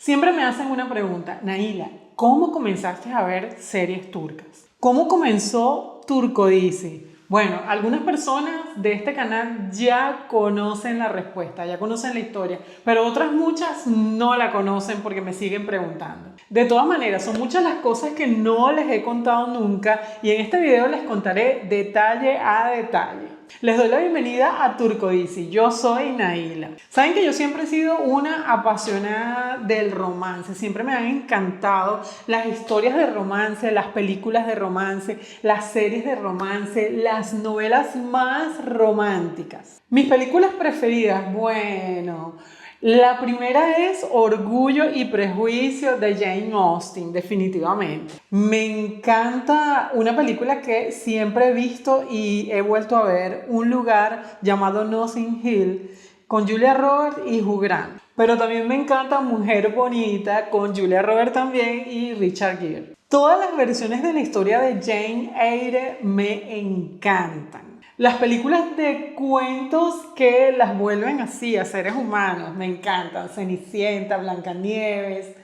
Siempre me hacen una pregunta, Naila, ¿cómo comenzaste a ver series turcas? ¿Cómo comenzó Turcodici? Bueno, algunas personas de este canal ya conocen la respuesta, ya conocen la historia, pero otras muchas no la conocen porque me siguen preguntando. De todas maneras, son muchas las cosas que no les he contado nunca y en este video les contaré detalle a detalle. Les doy la bienvenida a Turcodici, yo soy Naila. Saben que yo siempre he sido una apasionada del romance, siempre me han encantado las historias de romance, las películas de romance, las series de romance, las novelas más románticas. Mis películas preferidas, bueno, la primera es Orgullo y Prejuicio de Jane Austen, definitivamente. Me encanta una película que siempre he visto y he vuelto a ver, Un lugar llamado Notting Hill, con Julia Roberts y Hugh Grant. Pero también me encanta Mujer Bonita, con Julia Roberts también y Richard Gere. Todas las versiones de la historia de Jane Eyre me encantan. Las películas de cuentos que las vuelven así a seres humanos me encantan. Cenicienta, Blancanieves,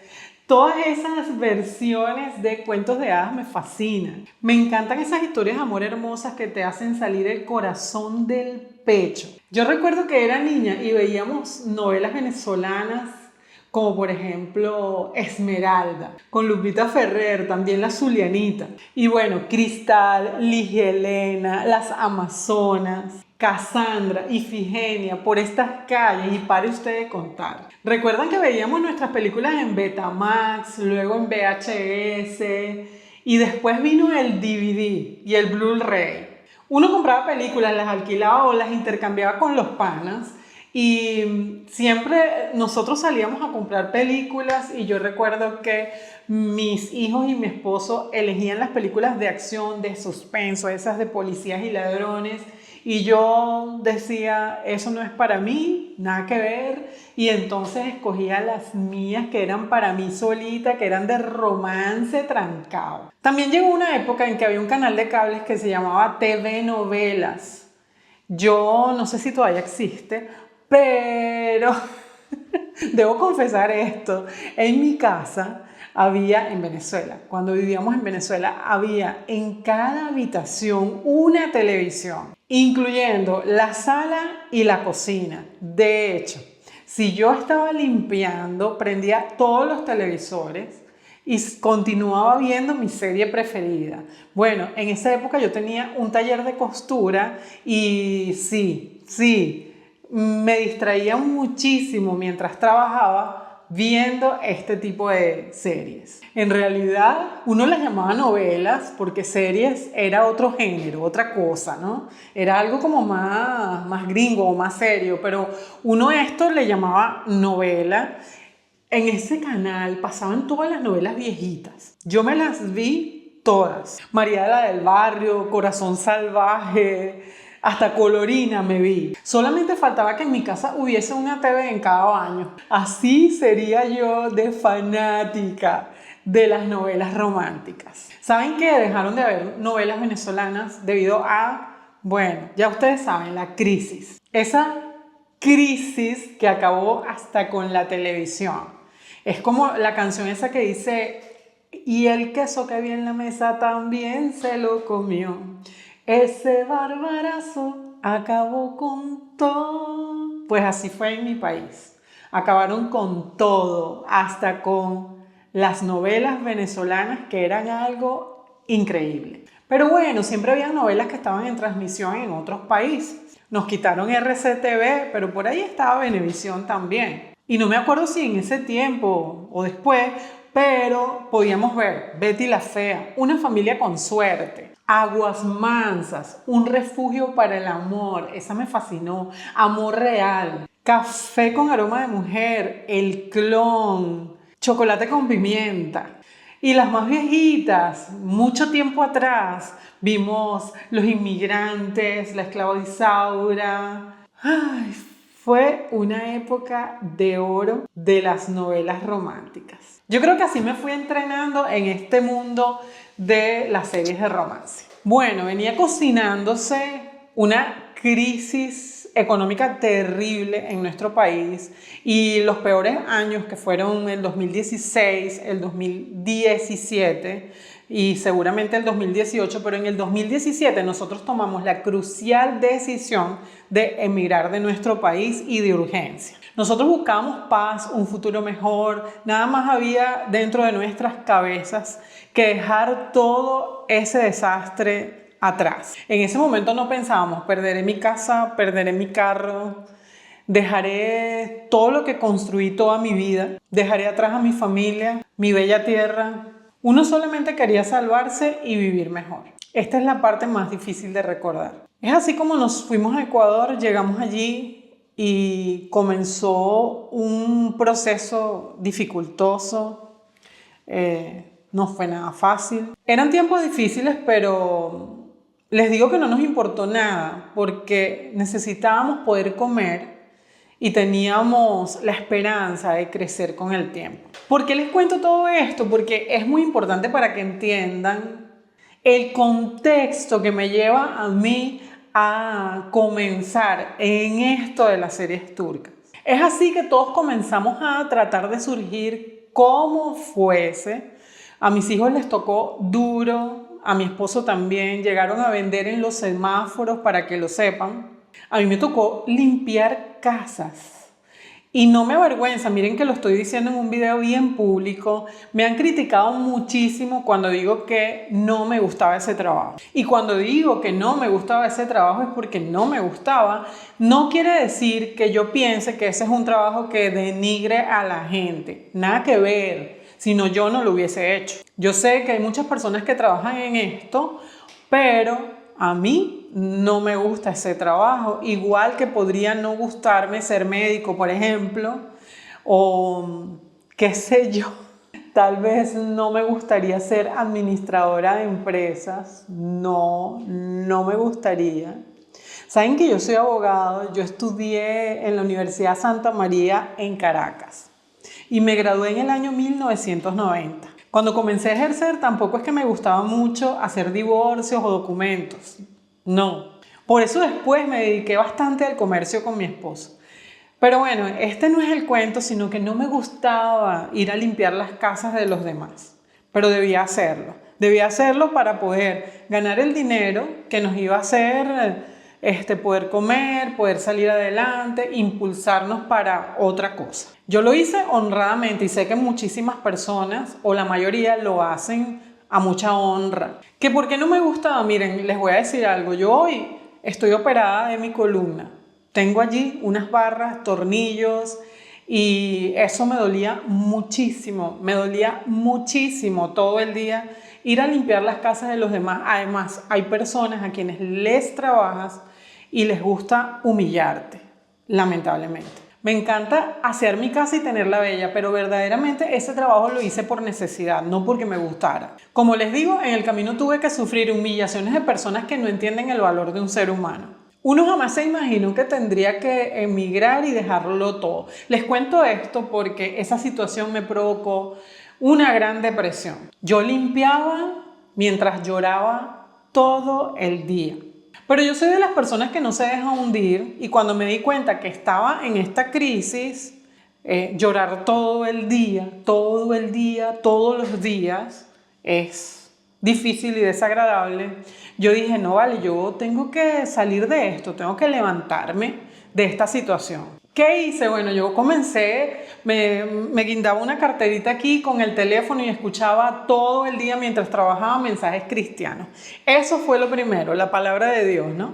todas esas versiones de cuentos de hadas me fascinan. Me encantan esas historias de amor hermosas que te hacen salir el corazón del pecho. Yo recuerdo que era niña y veíamos novelas venezolanas como por ejemplo Esmeralda, con Lupita Ferrer, también La Zulianita. Y bueno, Cristal, Ligia Helena, Las Amazonas, Cassandra, Ifigenia, Por estas calles y pare usted de contar. Recuerdan que veíamos nuestras películas en Betamax, luego en VHS y después vino el DVD y el Blu-ray. Uno compraba películas, las alquilaba o las intercambiaba con los panas. Y siempre nosotros salíamos a comprar películas y yo recuerdo que mis hijos y mi esposo elegían las películas de acción, de suspenso, esas de policías y ladrones. Y yo decía, eso no es para mí, nada que ver. Y entonces escogía las mías que eran para mí solita, que eran de romance trancado. También llegó una época en que había un canal de cables que se llamaba TV Novelas. Yo no sé si todavía existe, pero debo confesar esto, en mi casa había en Venezuela, cuando vivíamos en Venezuela, había en cada habitación una televisión, incluyendo la sala y la cocina. De hecho, si yo estaba limpiando, prendía todos los televisores y continuaba viendo mi serie preferida. Bueno, en esa época yo tenía un taller de costura y sí, me distraía muchísimo mientras trabajaba viendo este tipo de series. En realidad, uno las llamaba novelas porque series era otro género, otra cosa, ¿no? Era algo como más gringo o más serio, pero uno a esto le llamaba novela. En ese canal pasaban todas las novelas viejitas. Yo me las vi todas. María la del Barrio, Corazón Salvaje, hasta Colorina me vi. Solamente faltaba que en mi casa hubiese una TV en cada baño. Así sería yo de fanática de las novelas románticas. ¿Saben que dejaron de haber novelas venezolanas debido a, bueno, ya ustedes saben, la crisis? Esa crisis que acabó hasta con la televisión. Es como la canción esa que dice, y el queso que había en la mesa también se lo comió. Ese barbarazo acabó con todo. Pues así fue en mi país. Acabaron con todo, hasta con las novelas venezolanas que eran algo increíble. Pero bueno, siempre había novelas que estaban en transmisión en otros países. Nos quitaron RCTV, pero por ahí estaba Venevisión también. Y no me acuerdo si en ese tiempo o después, pero podíamos ver Betty la Fea, Una familia con suerte, Aguas Mansas, Un refugio para el amor, esa me fascinó, Amor real, Café con aroma de mujer, El clon, Chocolate con pimienta. Y las más viejitas, mucho tiempo atrás, vimos Los inmigrantes, La esclava Isaura. Ay, fue una época de oro de las novelas románticas. Yo creo que así me fui entrenando en este mundo de las series de romance. Bueno, venía cocinándose una crisis económica terrible en nuestro país y los peores años que fueron el 2016, el 2017 y seguramente el 2018, pero en el 2017 nosotros tomamos la crucial decisión de emigrar de nuestro país y de urgencia. Nosotros buscábamos paz, un futuro mejor, nada más había dentro de nuestras cabezas que dejar todo ese desastre atrás. En ese momento no pensábamos, perderé mi casa, perderé mi carro, dejaré todo lo que construí toda mi vida, dejaré atrás a mi familia, mi bella tierra. Uno solamente quería salvarse y vivir mejor. Esta es la parte más difícil de recordar. Es así como nos fuimos a Ecuador, llegamos allí y comenzó un proceso dificultoso. No fue nada fácil. Eran tiempos difíciles, pero les digo que no nos importó nada porque necesitábamos poder comer y teníamos la esperanza de crecer con el tiempo. ¿Por qué les cuento todo esto? Porque es muy importante para que entiendan el contexto que me lleva a mí a comenzar en esto de las series turcas. Es así que todos comenzamos a tratar de surgir como fuese. A mis hijos les tocó duro, a mi esposo también, llegaron a vender en los semáforos para que lo sepan. A mí me tocó limpiar casas. Y no me avergüenza, miren que lo estoy diciendo en un video bien público. Me han criticado muchísimo cuando digo que no me gustaba ese trabajo. Y cuando digo que no me gustaba ese trabajo es porque no me gustaba. No quiere decir que yo piense que ese es un trabajo que denigre a la gente. Nada que ver, sino yo no lo hubiese hecho. Yo sé que hay muchas personas que trabajan en esto, pero a mí no me gusta ese trabajo, igual que podría no gustarme ser médico, por ejemplo, o qué sé yo, tal vez no me gustaría ser administradora de empresas, no me gustaría. Saben que yo soy abogado, yo estudié en la Universidad Santa María en Caracas y me gradué en el año 1990. Cuando comencé a ejercer tampoco es que me gustaba mucho hacer divorcios o documentos, no. Por eso después me dediqué bastante al comercio con mi esposo. Pero bueno, este no es el cuento, sino que no me gustaba ir a limpiar las casas de los demás, pero debía hacerlo. Debía hacerlo para poder ganar el dinero que nos iba a hacer poder comer, poder salir adelante, impulsarnos para otra cosa. Yo lo hice honradamente y sé que muchísimas personas o la mayoría lo hacen a mucha honra. ¿Que por qué no me gustaba? Miren, les voy a decir algo. Yo hoy estoy operada de mi columna. Tengo allí unas barras, tornillos y eso me dolía muchísimo todo el día ir a limpiar las casas de los demás. Además, hay personas a quienes les trabajas y les gusta humillarte, lamentablemente. Me encanta hacer mi casa y tenerla bella, pero verdaderamente ese trabajo lo hice por necesidad, no porque me gustara. Como les digo, en el camino tuve que sufrir humillaciones de personas que no entienden el valor de un ser humano. Uno jamás se imaginó que tendría que emigrar y dejarlo todo. Les cuento esto porque esa situación me provocó una gran depresión. Yo limpiaba mientras lloraba todo el día. Pero yo soy de las personas que no se dejan hundir y cuando me di cuenta que estaba en esta crisis, llorar todo el día, todos los días, es difícil y desagradable. Yo dije, no vale, yo tengo que salir de esto, tengo que levantarme de esta situación. ¿Qué hice? Bueno, yo comencé, me guindaba una carterita aquí con el teléfono y escuchaba todo el día mientras trabajaba mensajes cristianos. Eso fue lo primero, la palabra de Dios, ¿no?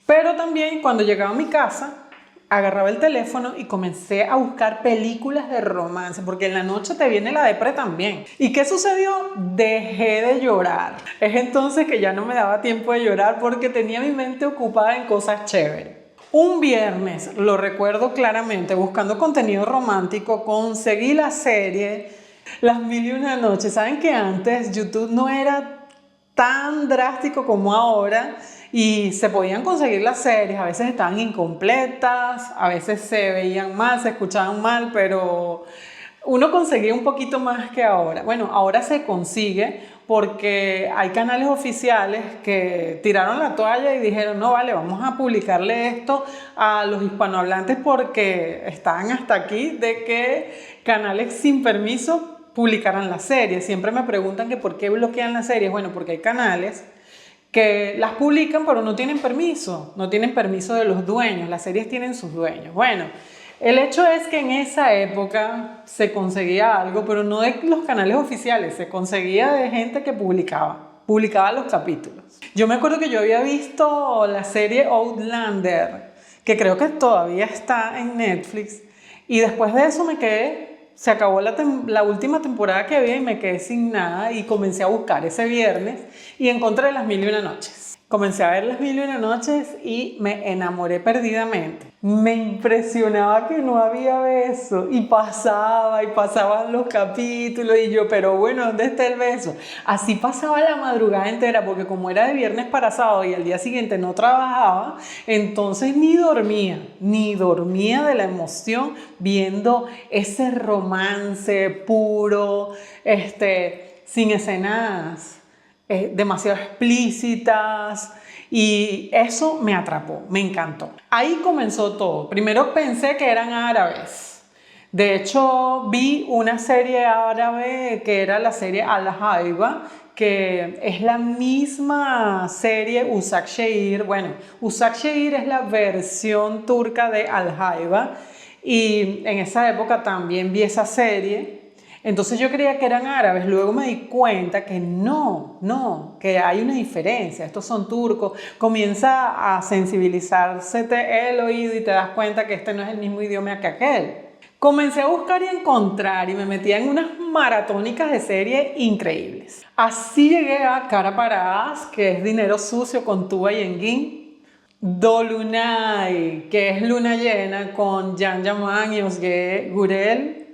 Pero también cuando llegaba a mi casa, agarraba el teléfono y comencé a buscar películas de romance, porque en la noche te viene la depre también. ¿Y qué sucedió? Dejé de llorar. Es entonces que ya no me daba tiempo de llorar porque tenía mi mente ocupada en cosas chéveres. Un viernes, lo recuerdo claramente, buscando contenido romántico, conseguí la serie Las Mil y Una Noches. Saben que antes YouTube no era tan drástico como ahora y se podían conseguir las series, a veces estaban incompletas, a veces se veían mal, se escuchaban mal, pero uno conseguía un poquito más que ahora. Bueno, ahora se consigue porque hay canales oficiales que tiraron la toalla y dijeron, no, vale, vamos a publicarle esto a los hispanohablantes porque están hasta aquí de que canales sin permiso publicaran las series. Siempre me preguntan que por qué bloquean las series. Bueno, porque hay canales que las publican pero no tienen permiso de los dueños, las series tienen sus dueños. Bueno, el hecho es que en esa época se conseguía algo, pero no de los canales oficiales, se conseguía de gente que publicaba los capítulos. Yo me acuerdo que yo había visto la serie Outlander, que creo que todavía está en Netflix, y después de eso se acabó la última temporada que había y me quedé sin nada y comencé a buscar ese viernes y encontré Las Mil y Una Noches. Comencé a ver Las Mil y Una Noches y me enamoré perdidamente. Me impresionaba que no había beso y pasaban los capítulos y yo, pero bueno, ¿dónde está el beso? Así pasaba la madrugada entera porque como era de viernes para sábado y al día siguiente no trabajaba, entonces ni dormía de la emoción viendo ese romance puro, sin escenas demasiado explícitas, y eso me atrapó, me encantó. Ahí comenzó todo. Primero pensé que eran árabes. De hecho, vi una serie árabe que era la serie Al-Haiba, que es la misma serie Usak Şehir. Bueno, Usak Şehir es la versión turca de Al-Haiba y en esa época también vi esa serie. Entonces yo creía que eran árabes, luego me di cuenta que no, que hay una diferencia, estos son turcos. Comienza a sensibilizarse el oído y te das cuenta que este no es el mismo idioma que aquel. Comencé a buscar y a encontrar y me metía en unas maratónicas de serie increíbles. Así llegué a Kara Paras, que es Dinero Sucio con Tuba Yengin, Dolunay, que es Luna Llena con Can Yaman y Özge Gürel,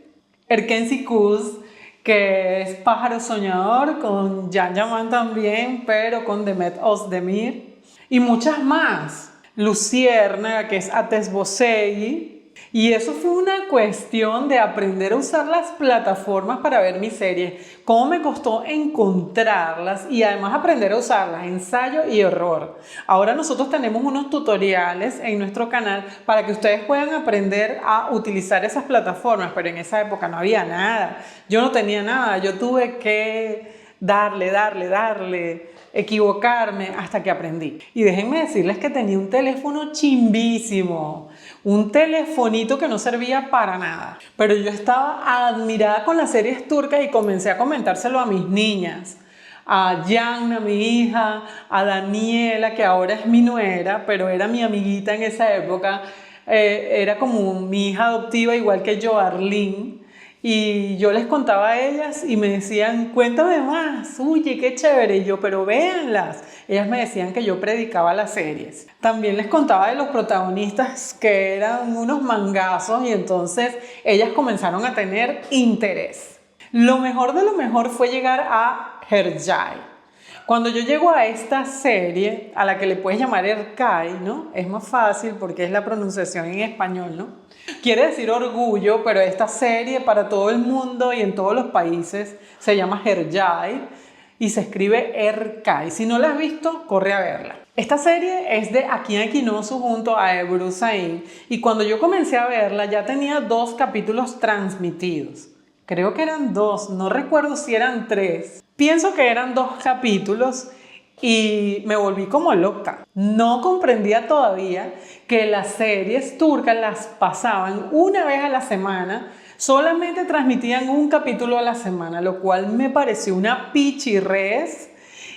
Erkenci Kuz, que es Pájaro Soñador con Can Yaman también, pero con Demet Özdemir, y muchas más. Luciérnaga, que es Ateş Böceği. Y eso fue una cuestión de aprender a usar las plataformas para ver mis series. Cómo me costó encontrarlas y además aprender a usarlas, ensayo y error. Ahora nosotros tenemos unos tutoriales en nuestro canal para que ustedes puedan aprender a utilizar esas plataformas, pero en esa época no había nada. Yo no tenía nada, yo tuve que darle, equivocarme hasta que aprendí. Y déjenme decirles que tenía un teléfono chimbísimo, un telefonito que no servía para nada. Pero yo estaba admirada con las series turcas y comencé a comentárselo a mis niñas. A Yanna, mi hija, a Daniela, que ahora es mi nuera, pero era mi amiguita en esa época. Era como mi hija adoptiva, igual que yo, Arlene. Y yo les contaba a ellas y me decían, cuéntame más, oye, qué chévere. Y yo, pero véanlas. Ellas me decían que yo predicaba las series. También les contaba de los protagonistas que eran unos mangazos y entonces ellas comenzaron a tener interés. Lo mejor de lo mejor fue llegar a Hercai. Cuando yo llego a esta serie, a la que le puedes llamar Ercai, ¿no? Es más fácil porque es la pronunciación en español, ¿no? Quiere decir orgullo, pero esta serie para todo el mundo y en todos los países se llama Hercai y se escribe Ercai. Si no la has visto, corre a verla. Esta serie es de Akin Akinosu junto a Ebru Şahin y cuando yo comencé a verla ya tenía 2 capítulos transmitidos. Creo que eran 2, no recuerdo si eran 3. Pienso que eran 2 capítulos y me volví como loca. No comprendía todavía que las series turcas las pasaban una vez a la semana, solamente transmitían un capítulo a la semana, lo cual me pareció una pichirrés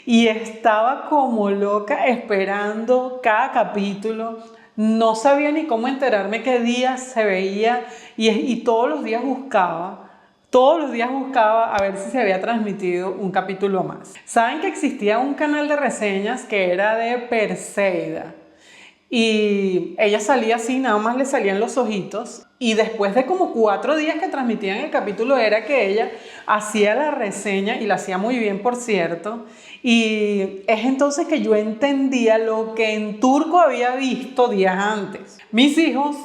y estaba como loca esperando cada capítulo. No sabía ni cómo enterarme qué días se veía y todos los días buscaba a ver si se había transmitido un capítulo más. Saben que existía un canal de reseñas que era de Perseida y ella salía así, nada más le salían los ojitos y después de como 4 días que transmitían el capítulo era que ella hacía la reseña y la hacía muy bien, por cierto, y es entonces que yo entendía lo que en turco había visto días antes. Mis hijos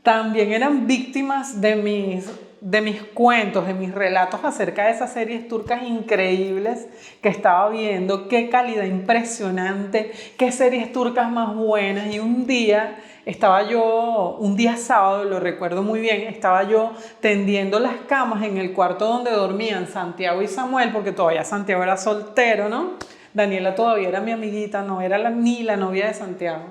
también eran víctimas de mis de mis cuentos, de mis relatos acerca de esas series turcas increíbles que estaba viendo, qué calidad impresionante, qué series turcas más buenas. Y un día estaba yo, un día sábado, lo recuerdo muy bien, estaba yo tendiendo las camas en el cuarto donde dormían Santiago y Samuel, porque todavía Santiago era soltero, ¿no? Daniela todavía era mi amiguita, no era ni la novia de Santiago.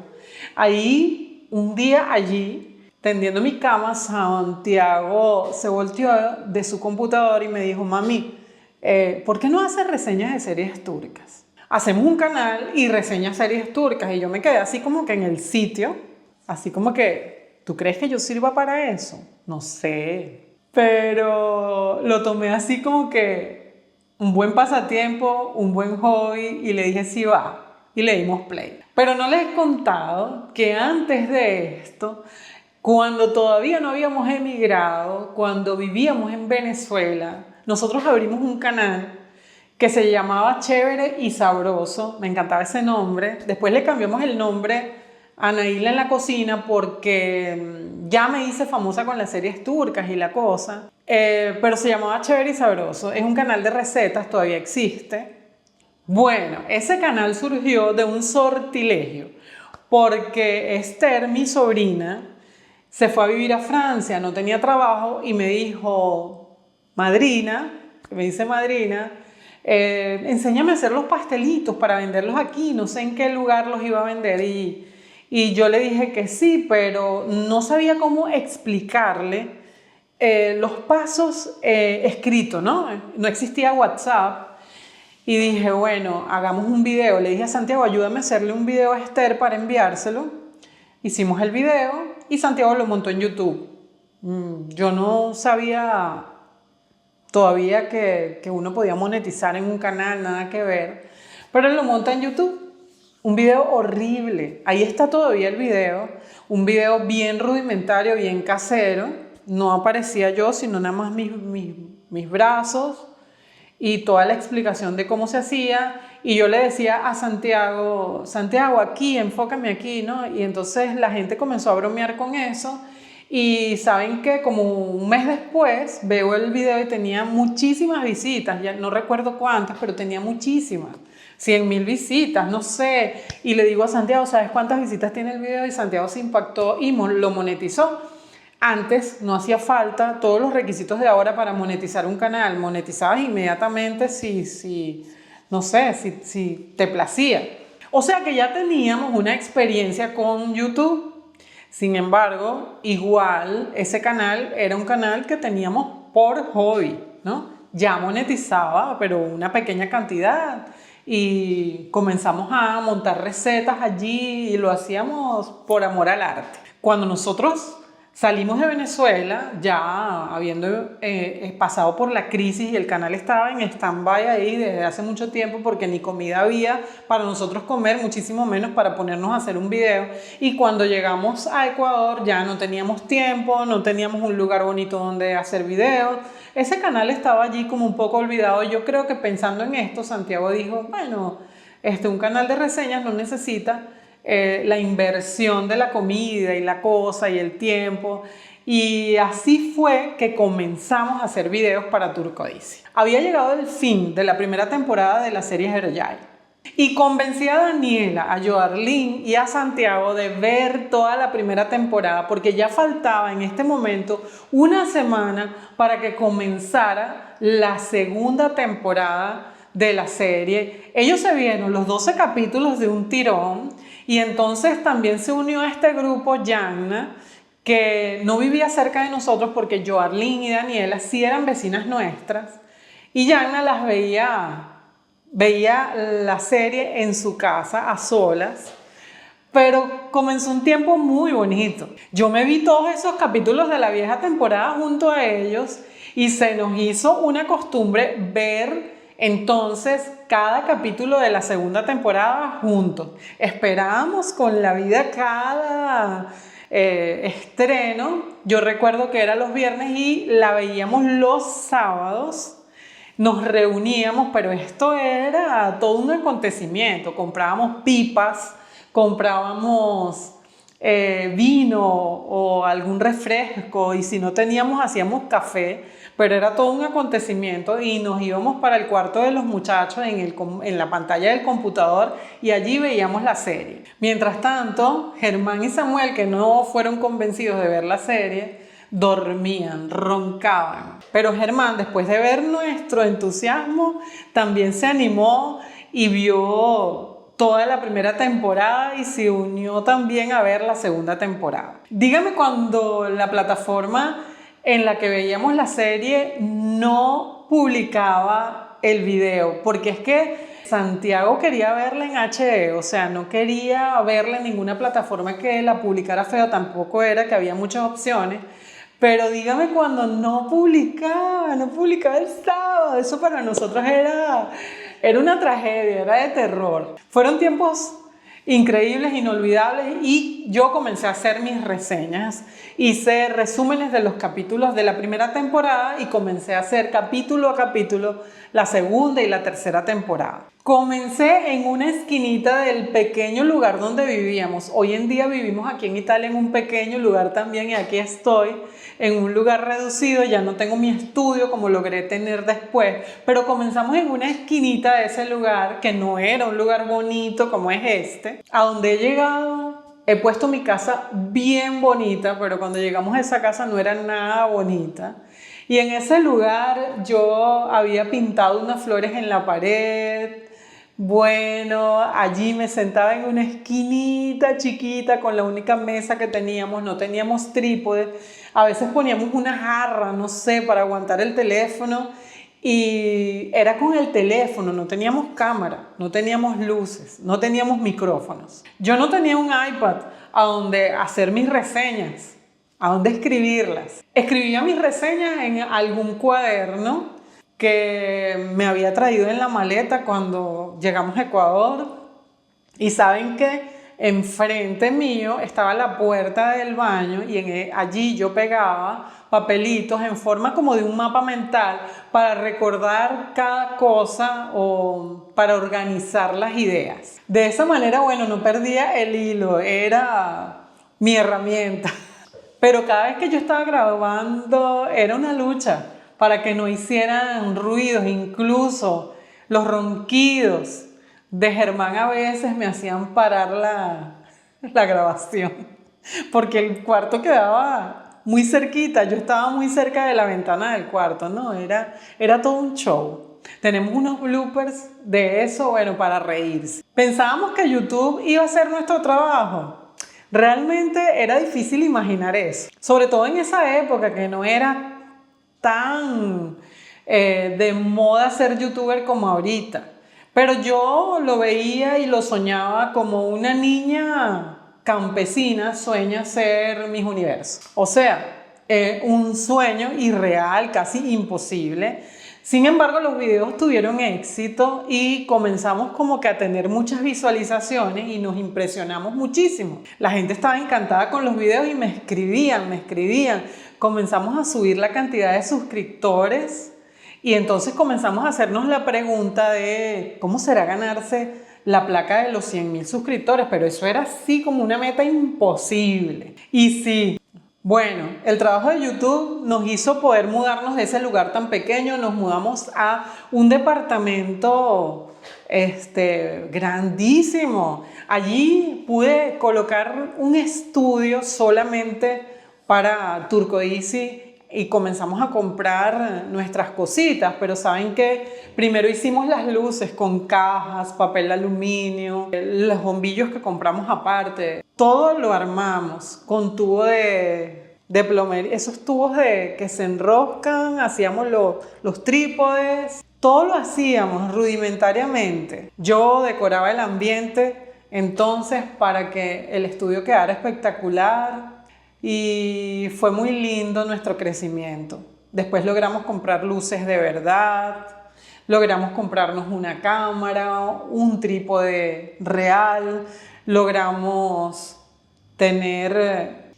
Ahí, un día allí, tendiendo mi cama, Santiago se volteó de su computador y me dijo, mami, ¿por qué no haces reseñas de series turcas? Hacemos un canal y reseñas series turcas. Y yo me quedé así como que en el sitio, así como que, ¿tú crees que yo sirva para eso? No sé. Pero lo tomé así como que un buen pasatiempo, un buen hobby y le dije sí va. Y le dimos play. Pero no les he contado que antes de esto, cuando todavía no habíamos emigrado, cuando vivíamos en Venezuela, nosotros abrimos un canal que se llamaba Chévere y Sabroso. Me encantaba ese nombre. Después le cambiamos el nombre a Naila en la cocina porque ya me hice famosa con las series turcas y la cosa. Pero se llamaba Chévere y Sabroso. Es un canal de recetas, todavía existe. Bueno, ese canal surgió de un sortilegio porque Esther, mi sobrina, se fue a vivir a Francia, no tenía trabajo y me dijo, madrina, me dice madrina, enséñame a hacer los pastelitos para venderlos aquí, no sé en qué lugar los iba a vender y yo le dije que sí, pero no sabía cómo explicarle los pasos escritos, ¿no? No existía WhatsApp. Y dije, bueno, hagamos un video. Le dije a Santiago, ayúdame a hacerle un video a Esther para enviárselo. Hicimos el video y Santiago lo montó en YouTube. Yo no sabía todavía que uno podía monetizar en un canal, nada que ver. Pero él lo monta en YouTube. Un video horrible. Ahí está todavía el video. Un video bien rudimentario, bien casero. No aparecía yo, sino nada más mis brazos y toda la explicación de cómo se hacía. Y yo le decía a Santiago, Santiago, aquí, enfócame aquí, ¿no? Y entonces la gente comenzó a bromear con eso. Y saben que como un mes después veo el video y tenía muchísimas visitas, ya no recuerdo cuántas, pero tenía muchísimas. 100.000 visitas, no sé. Y le digo a Santiago, ¿sabes cuántas visitas tiene el video? Y Santiago se impactó y lo monetizó. Antes no hacía falta todos los requisitos de ahora para monetizar un canal. Monetizabas inmediatamente no sé, si te placía. O sea que ya teníamos una experiencia con YouTube. Sin embargo, igual ese canal era un canal que teníamos por hobby, ¿no? Ya monetizaba, pero una pequeña cantidad. Y comenzamos a montar recetas allí y lo hacíamos por amor al arte. Cuando nosotros salimos de Venezuela, ya habiendo pasado por la crisis y el canal estaba en stand-by ahí desde hace mucho tiempo porque ni comida había para nosotros comer, muchísimo menos para ponernos a hacer un video. Y cuando llegamos a Ecuador ya no teníamos tiempo, no teníamos un lugar bonito donde hacer videos. Ese canal estaba allí como un poco olvidado. Yo creo que pensando en esto, Santiago dijo, bueno, un canal de reseñas no necesita la inversión de la comida y la cosa y el tiempo. Y así fue que comenzamos a hacer videos para Turcodice. Había llegado el fin de la primera temporada de la serie Herojai y convencí a Daniela, a Joarlyn y a Santiago de ver toda la primera temporada porque ya faltaba en este momento una semana para que comenzara la segunda temporada de la serie. Ellos se vieron los 12 capítulos de un tirón y entonces también se unió a este grupo Yanna, que no vivía cerca de nosotros porque Joarlyn y Daniela sí eran vecinas nuestras y Yanna las veía la serie en su casa a solas. Pero comenzó un tiempo muy bonito. Yo me vi todos esos capítulos de la vieja temporada junto a ellos y se nos hizo una costumbre ver entonces cada capítulo de la segunda temporada juntos. Esperábamos con la vida cada estreno. Yo recuerdo que era los viernes y la veíamos los sábados. Nos reuníamos, pero esto era todo un acontecimiento. Comprábamos pipas, comprábamos vino o algún refresco, y si no teníamos hacíamos café, pero era todo un acontecimiento y nos íbamos para el cuarto de los muchachos en la pantalla del computador y allí veíamos la serie. Mientras tanto, Germán y Samuel, que no fueron convencidos de ver la serie, dormían, roncaban. Pero Germán, después de ver nuestro entusiasmo, también se animó y vio toda la primera temporada y se unió también a ver la segunda temporada. Dígame cuando la plataforma en la que veíamos la serie no publicaba el video, porque es que Santiago quería verla en HD, o sea, no quería verla en ninguna plataforma que la publicara feo, tampoco era que había muchas opciones. Pero dígame cuando no publicaba el sábado, eso para nosotros era una tragedia, era de terror. Fueron tiempos increíbles, inolvidables, y yo comencé a hacer mis reseñas. Hice resúmenes de los capítulos de la primera temporada y comencé a hacer capítulo a capítulo la segunda y la tercera temporada. Comencé en una esquinita del pequeño lugar donde vivíamos. Hoy en día vivimos aquí en Italia en un pequeño lugar también, y aquí estoy en un lugar reducido. Ya no tengo mi estudio como logré tener después, pero comenzamos en una esquinita de ese lugar, que no era un lugar bonito como es este. A donde he llegado, he puesto mi casa bien bonita, pero cuando llegamos a esa casa no era nada bonita. Y en ese lugar yo había pintado unas flores en la pared. Bueno, allí me sentaba en una esquinita chiquita con la única mesa que teníamos, no teníamos trípode. A veces poníamos una jarra, no sé, para aguantar el teléfono, y era con el teléfono, no teníamos cámara, no teníamos luces, no teníamos micrófonos. Yo no tenía un iPad a donde hacer mis reseñas, a donde escribirlas. Escribía mis reseñas en algún cuaderno que me había traído en la maleta cuando llegamos a Ecuador. Y saben que enfrente mío estaba la puerta del baño, y allí yo pegaba papelitos en forma como de un mapa mental para recordar cada cosa o para organizar las ideas. De esa manera, bueno, no perdía el hilo, era mi herramienta. Pero cada vez que yo estaba grabando era una lucha para que no hicieran ruidos, incluso los ronquidos de Germán a veces me hacían parar la grabación, porque el cuarto quedaba muy cerquita, yo estaba muy cerca de la ventana del cuarto, ¿no? Era todo un show. Tenemos unos bloopers de eso, bueno, para reírse. Pensábamos que YouTube iba a ser nuestro trabajo. Realmente era difícil imaginar eso, sobre todo en esa época que no era tan de moda ser youtuber como ahorita. Pero yo lo veía y lo soñaba como una niña campesina sueña ser Miss Universo. O sea, un sueño irreal, casi imposible. Sin embargo, los videos tuvieron éxito y comenzamos como que a tener muchas visualizaciones y nos impresionamos muchísimo. La gente estaba encantada con los videos y me escribían. Comenzamos a subir la cantidad de suscriptores y entonces comenzamos a hacernos la pregunta de cómo será ganarse la placa de los 100.000 suscriptores, pero eso era así como una meta imposible. Y sí. Bueno, el trabajo de YouTube nos hizo poder mudarnos de ese lugar tan pequeño. Nos mudamos a un departamento grandísimo. Allí pude colocar un estudio solamente para Turco Easy y comenzamos a comprar nuestras cositas, pero saben que primero hicimos las luces con cajas, papel de aluminio, los bombillos que compramos aparte. Todo lo armamos con tubo de plomería, esos tubos que se enroscan, hacíamos los trípodes, todo lo hacíamos rudimentariamente. Yo decoraba el ambiente entonces para que el estudio quedara espectacular y fue muy lindo nuestro crecimiento. Después logramos comprar luces de verdad, logramos comprarnos una cámara, un trípode real, logramos tener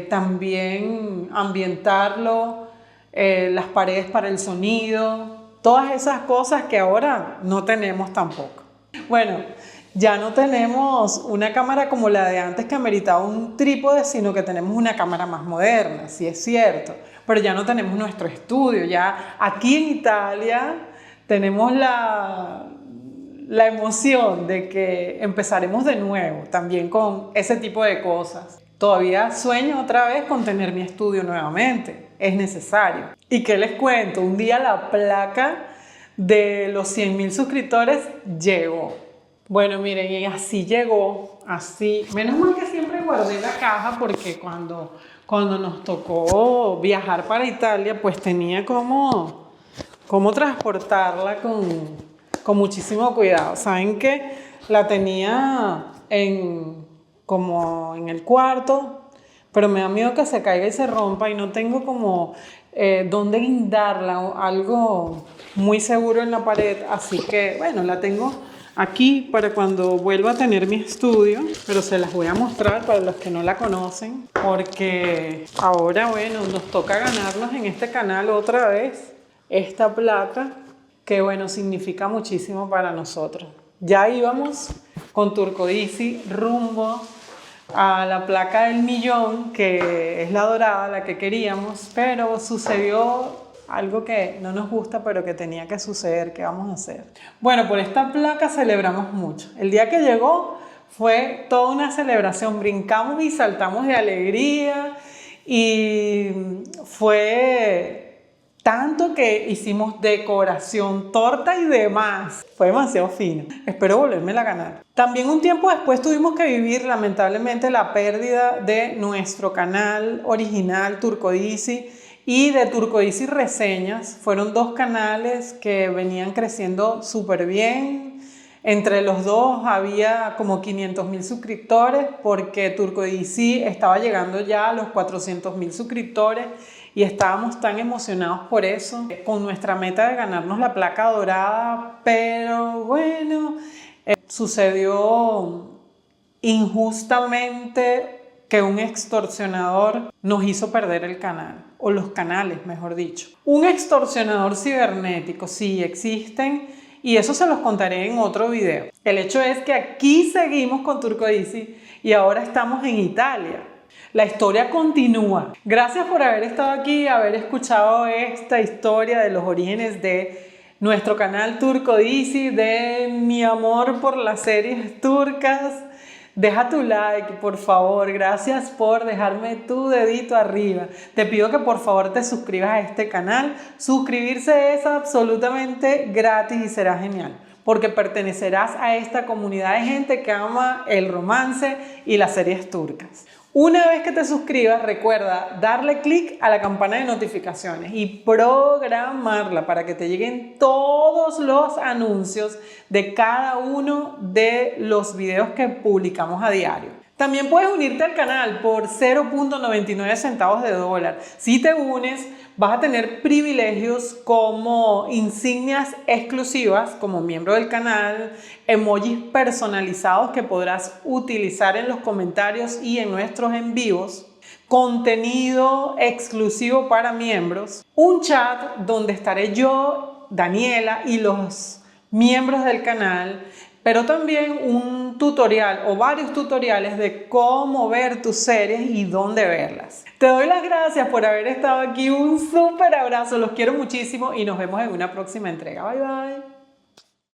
también ambientarlo, las paredes para el sonido, todas esas cosas que ahora no tenemos tampoco. Bueno, Ya no tenemos una cámara como la de antes que ameritaba un trípode, sino que tenemos una cámara más moderna, sí es cierto. Pero ya no tenemos nuestro estudio. Ya aquí en Italia tenemos la emoción de que empezaremos de nuevo también con ese tipo de cosas. Todavía sueño otra vez con tener mi estudio nuevamente. Es necesario. ¿Y qué les cuento? Un día la placa de los 100.000 suscriptores llegó. Bueno, miren, y así llegó, así. Menos mal que siempre guardé la caja porque cuando nos tocó viajar para Italia, pues tenía cómo transportarla con muchísimo cuidado. ¿Saben qué? La tenía como en el cuarto, pero me da miedo que se caiga y se rompa y no tengo como dónde guindarla, algo muy seguro en la pared, así que bueno, la tengo aquí para cuando vuelva a tener mi estudio, pero se las voy a mostrar para los que no la conocen, porque ahora bueno, nos toca ganarnos en este canal otra vez esta placa que bueno, significa muchísimo para nosotros. Ya íbamos con Turco Easy rumbo a la placa del millón, que es la dorada, la que queríamos, pero sucedió algo que no nos gusta, pero que tenía que suceder. ¿Qué vamos a hacer? Bueno, por esta placa celebramos mucho. El día que llegó fue toda una celebración, brincamos y saltamos de alegría y fue tanto que hicimos decoración, torta y demás. Fue demasiado fino. Espero volvérmela a ganar. También un tiempo después tuvimos que vivir lamentablemente la pérdida de nuestro canal original Turco Easy y de Turco Easy Reseñas. Fueron dos canales que venían creciendo súper bien. Entre los dos había como 500.000 suscriptores porque Turco Easy estaba llegando ya a los 400.000 suscriptores y estábamos tan emocionados por eso, con nuestra meta de ganarnos la placa dorada, pero bueno, sucedió injustamente que un extorsionador nos hizo perder el canal, o los canales, mejor dicho. Un extorsionador cibernético, sí existen, y eso se los contaré en otro video. El hecho es que aquí seguimos con Turco Easy y ahora estamos en Italia. La historia continúa. Gracias por haber estado aquí, haber escuchado esta historia de los orígenes de nuestro canal Turco Easy, de mi amor por las series turcas. Deja tu like, por favor. Gracias por dejarme tu dedito arriba. Te pido que por favor te suscribas a este canal. Suscribirse es absolutamente gratis y será genial, porque pertenecerás a esta comunidad de gente que ama el romance y las series turcas. Una vez que te suscribas, recuerda darle clic a la campana de notificaciones y programarla para que te lleguen todos los anuncios de cada uno de los videos que publicamos a diario. También puedes unirte al canal por 0.99 centavos de dólar. Si te unes, vas a tener privilegios como insignias exclusivas como miembro del canal, emojis personalizados que podrás utilizar en los comentarios y en nuestros en vivos, contenido exclusivo para miembros, un chat donde estaré yo, Daniela y los miembros del canal, pero también un tutorial o varios tutoriales de cómo ver tus series y dónde verlas. Te doy las gracias por haber estado aquí, un súper abrazo, los quiero muchísimo y nos vemos en una próxima entrega. Bye bye.